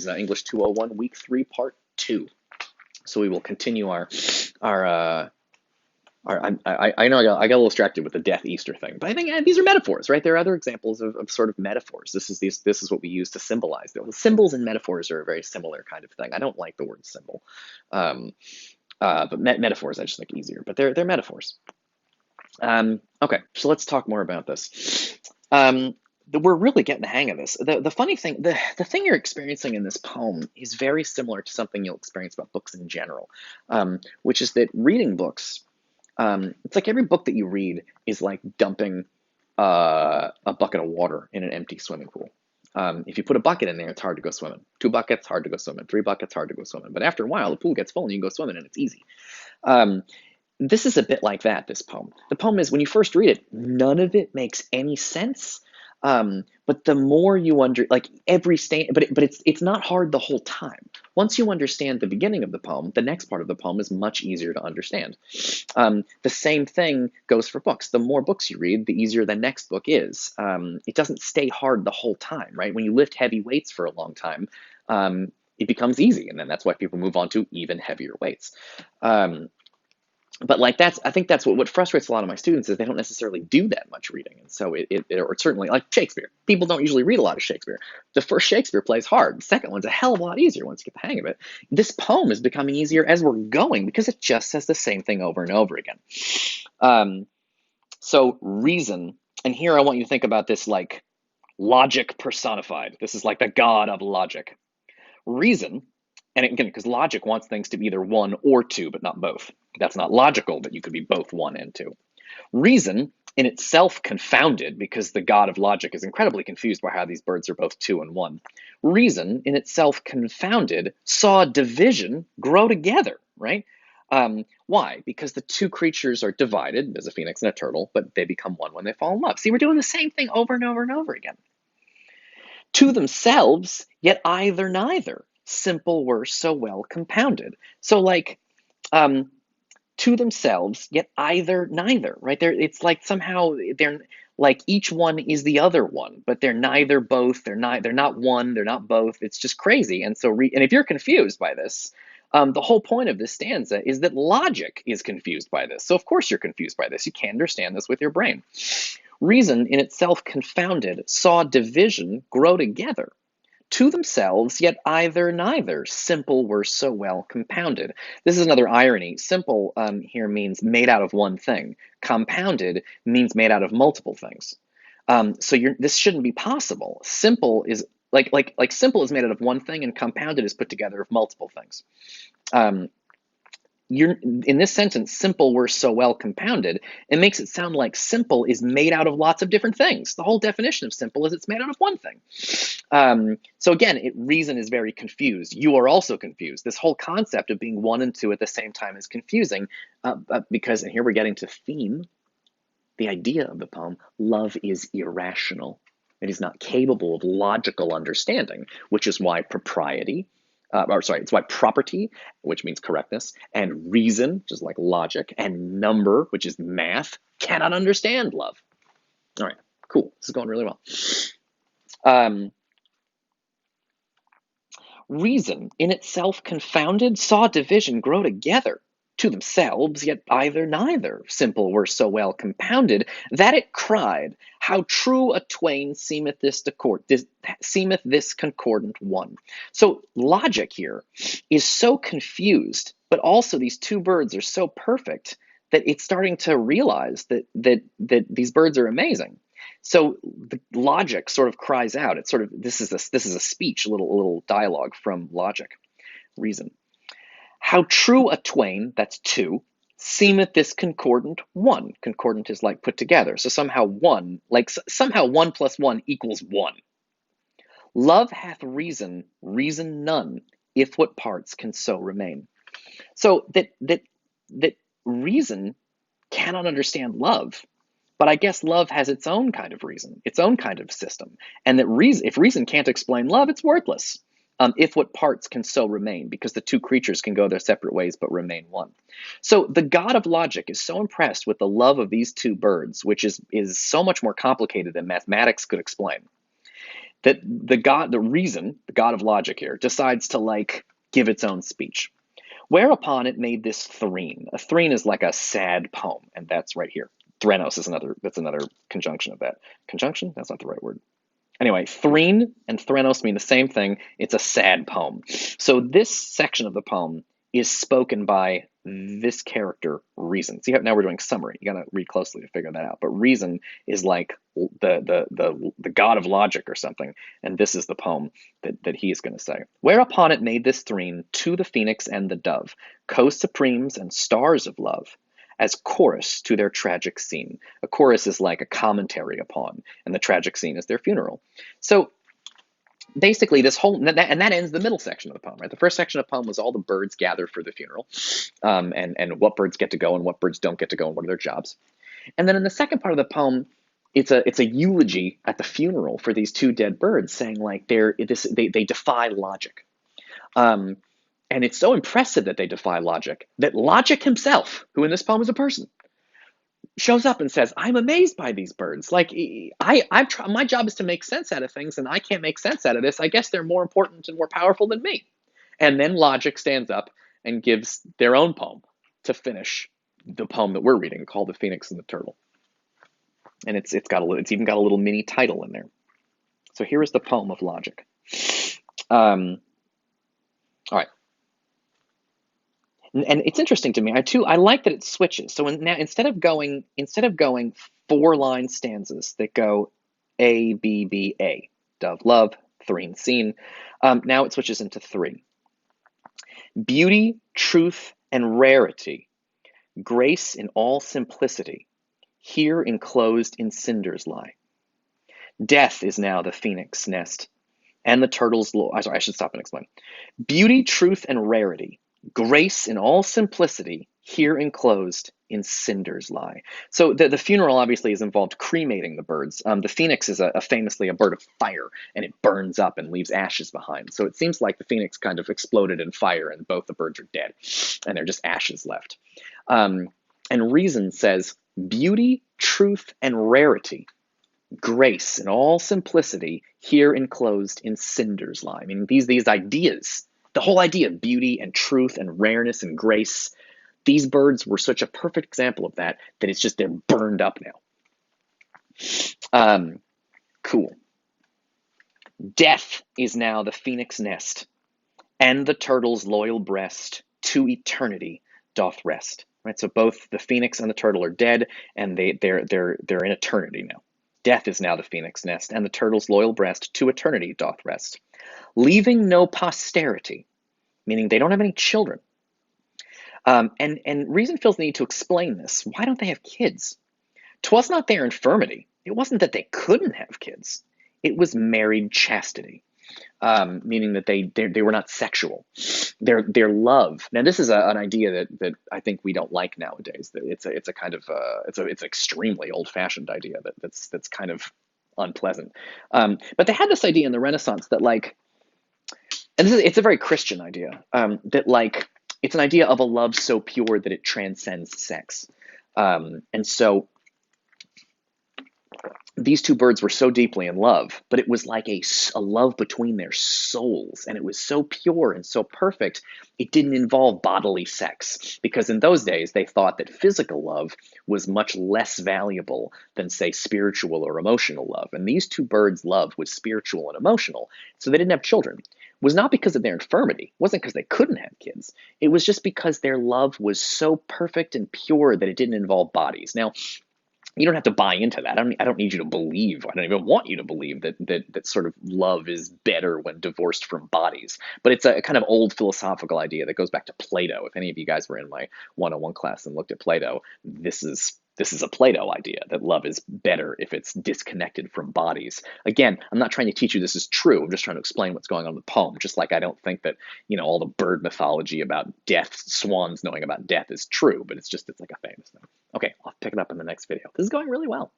is English 201, Week 3, Part 2. So we will continue our I know I got a little distracted with the Death Easter thing, but I think these are metaphors, right? There are other examples of sort of metaphors. This is what we use to symbolize. The symbols and metaphors are a very similar kind of thing. I don't like the word symbol, um, but metaphors I just think easier. But they're metaphors. Okay, so let's talk more about this. We're really getting the hang of this. The funny thing, the thing you're experiencing in this poem is very similar to something you'll experience about books in general, which is that reading books, it's like every book that you read is like dumping a bucket of water in an empty swimming pool. If you put a bucket in there, it's hard to go swimming. 2 buckets, hard to go swimming. 3 buckets, hard to go swimming. But after a while, the pool gets full and you can go swimming and it's easy. This is a bit like that, this poem. The poem is, when you first read it, none of it makes any sense. But the more you like every but it's not hard the whole time. Once you understand the beginning of the poem, the next part of the poem is much easier to understand. The same thing goes for books. The more books you read, the easier the next book is. It doesn't stay hard the whole time, right? When you lift heavy weights for a long time, it becomes easy, and then that's why people move on to even heavier weights. But like I think that's what frustrates a lot of my students is they don't necessarily do that much reading. And so or certainly like Shakespeare. People don't usually read a lot of Shakespeare. The first Shakespeare play is hard. The second one's a hell of a lot easier once you get the hang of it. This poem is becoming easier as we're going because it just says the same thing over and over again. So reason, and here I want you to think about this like logic personified. This is like the god of logic. Reason, and again, because logic wants things to be either 1 or 2, but not both. That's not logical, but you could be both 1 and 2. Reason, in itself confounded, because the god of logic is incredibly confused by how these birds are both 2 and 1. Reason, in itself confounded, saw division grow together, right? Why? Because the two creatures are divided, there's a phoenix and a turtle, but they become one when they fall in love. See, we're doing the same thing over and over and over again. To themselves, yet either neither. Simple were so well compounded. So like, to themselves, yet either neither, right? It's like somehow they're like each one is the other one, but they're neither both. They're not one. They're not both. It's just crazy. And so, and if you're confused by this, the whole point of this stanza is that logic is confused by this. So of course you're confused by this. You can't understand this with your brain. Reason, in itself confounded, saw division grow together. To themselves, yet either neither. Simple were so well compounded. This is another irony. Simple here means made out of one thing. Compounded means made out of multiple things. So this shouldn't be possible. Simple is like simple is made out of one thing, and compounded is put together of multiple things. In this sentence, simple were so well compounded, it makes it sound like simple is made out of lots of different things. The whole definition of simple is it's made out of one thing. So again, reason is very confused. You are also confused. This whole concept of being 1 and 2 at the same time is confusing because, and here we're getting to theme, the idea of the poem, love is irrational. It is not capable of logical understanding, which is why propriety, it's why property, which means correctness, and reason, which is like logic, and number, which is math, cannot understand love. All right, cool. This is going really well. Reason, in itself confounded, saw division grow together. To themselves, yet either neither. Simple were so well compounded that it cried, how true a twain seemeth this concordant one. So logic here is so confused, but also these two birds are so perfect that it's starting to realize that these birds are amazing. So the logic sort of cries out. It's sort of this is a speech, a little dialogue from logic, reason. How true a twain, that's 2, seemeth this concordant one. Concordant is like put together. So somehow 1 plus 1 equals 1. Love hath reason, reason none, if what parts can so remain. So that reason cannot understand love. But I guess love has its own kind of reason, its own kind of system. And that if reason can't explain love, it's worthless. If what parts can so remain, because the two creatures can go their separate ways but remain one. So the god of logic is so impressed with the love of these two birds, which is so much more complicated than mathematics could explain. that the reason, the god of logic here, decides to like give its own speech. Whereupon it made this threne. A threne is like a sad poem, and that's right here. Threnos is another conjunction of that. Conjunction? That's not the right word. Anyway, threne and threnos mean the same thing. It's a sad poem. So this section of the poem is spoken by this character, Reason. See how now we're doing summary. You gotta read closely to figure that out. But Reason is like the god of logic or something, and this is the poem that he is going to say. Whereupon it made this threne to the phoenix and the dove, co-supremes and stars of love, as chorus to their tragic scene. A chorus is like a commentary upon, and the tragic scene is their funeral. So basically this whole, and that ends the middle section of the poem, right? The first section of the poem was all the birds gathered for the funeral, and what birds get to go and what birds don't get to go and what are their jobs. And then in the second part of the poem, it's a eulogy at the funeral for these two dead birds, saying like they defy logic. Um, and it's so impressive that they defy logic that Logic himself, who in this poem is a person, shows up and says, "I'm amazed by these birds. Like my job is to make sense out of things, and I can't make sense out of this. I guess they're more important and more powerful than me." And then Logic stands up and gives their own poem to finish the poem that we're reading, called "The Phoenix and the Turtle." And it's even got a little mini title in there. So here is the poem of Logic. All right. And it's interesting to me. I like that it switches. So now instead of going 4-line stanzas that go A B B A, dove love, three scene, now it switches into 3. Beauty, truth, and rarity, grace in all simplicity, here enclosed in cinders lie. Death is now the phoenix nest, and the turtle's I should stop and explain. Beauty, truth, and rarity, grace in all simplicity, here enclosed in cinders lie. So the funeral obviously has involved cremating the birds. The phoenix is famously a bird of fire, and it burns up and leaves ashes behind. So it seems like the phoenix kind of exploded in fire, and both the birds are dead, and they're just ashes left. And Reason says, beauty, truth, and rarity, grace in all simplicity, here enclosed in cinders lie. I mean, these ideas, the whole idea of beauty and truth and rareness and grace, these birds were such a perfect example of that it's just they're burned up now. Cool. Death is now the phoenix nest, and the turtle's loyal breast to eternity doth rest. Right. So both the phoenix and the turtle are dead, and they're in eternity now. Death is now the phoenix nest, and the turtle's loyal breast to eternity doth rest, leaving no posterity, meaning they don't have any children. And Reason feels the need to explain this. Why don't they have kids? 'Twas not their infirmity. It wasn't that they couldn't have kids. It was married chastity, meaning that they were not sexual. Their love. Now this is an idea that I think we don't like nowadays. That it's a kind of it's an extremely old-fashioned idea that's kind of unpleasant. But they had this idea in the Renaissance that like, and it's a very Christian idea, that like it's an idea of a love so pure that it transcends sex. And so these two birds were so deeply in love, but it was like a love between their souls, and it was so pure and so perfect, it didn't involve bodily sex, because in those days they thought that physical love was much less valuable than, say, spiritual or emotional love. And these two birds' love was spiritual and emotional, so they didn't have children. It was not because of their infirmity. It wasn't because they couldn't have kids. It was just because their love was so perfect and pure that it didn't involve bodies. Now, you don't have to buy into that. I don't need you to believe. I don't even want you to believe that sort of love is better when divorced from bodies. But it's a kind of old philosophical idea that goes back to Plato. If any of you guys were in my 101 class and looked at Plato, this is a Plato idea, that love is better if it's disconnected from bodies. Again, I'm not trying to teach you this is true. I'm just trying to explain what's going on in the poem. Just like I don't think that, all the bird mythology about death, swans knowing about death is true, but it's like a famous thing. Okay, I'll pick it up in the next video. This is going really well.